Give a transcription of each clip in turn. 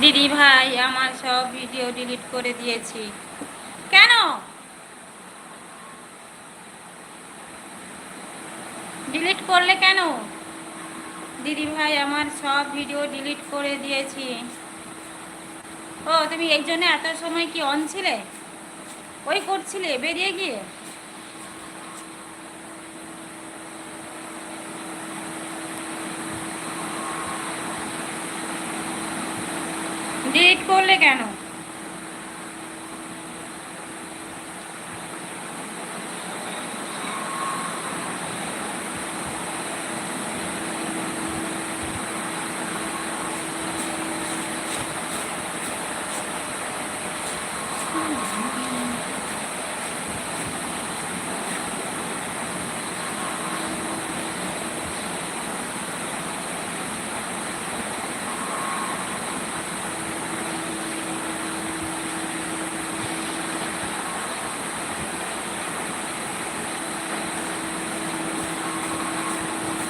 দিদি ভাই আমার সব ভিডিও ডিলিট করে দিয়েছি। কেন ডিলিট করলে কেন? দিদি ভাই আমার সব ভিডিও ডিলিট করে দিয়েছি। ও তুমি এই জন্য এত সময় কি অন ছিলে? ওই করছিলে বেরিয়ে গিয়ে? ডিলিট করলে কেন?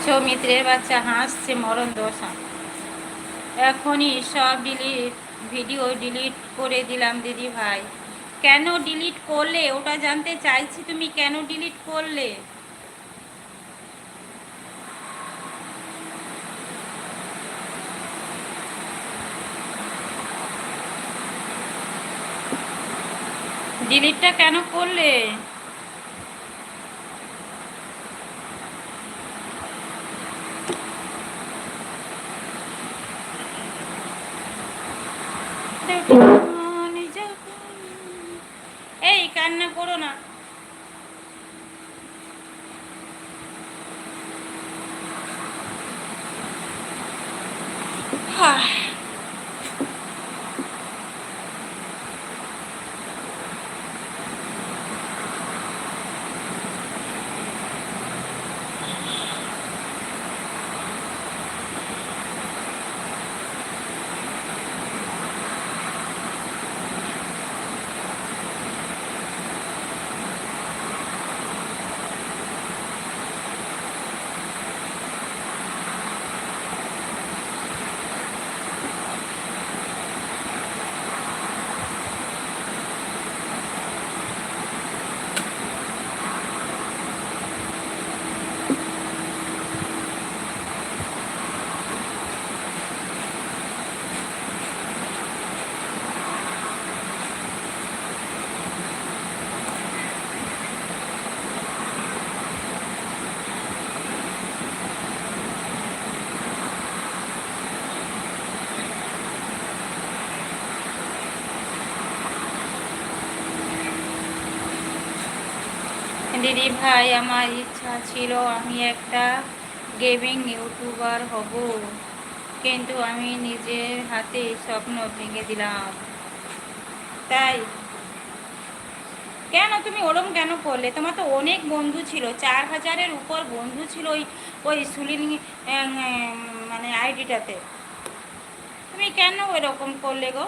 সৌমিত্রের বাচ্চা হাসছে মরণ দশা। এখনই সব ভিডিও ডিলিট করে দিলাম দিদি ভাই। কেন ডিলিট করলে ওটা জানতে চাইছি, তুমি কেন ডিলিট করলে? ডিলিটটা কেন করলে? এই কান্না করো না। দিদি ভাই আমার ইচ্ছা ছিল আমি একটা গেমিং ইউটিউবার হব, কিন্তু আমি নিজের হাতে স্বপ্ন ভেঙে দিলাম। তাই কেন তুমি ওরম কেন করলে? তোমার তো অনেক বন্ধু ছিল, 4000-এর উপর বন্ধু ছিল ওই ওই সুলিন মানে আইডিটাতে। তুমি কেন ওইরকম করলে গো?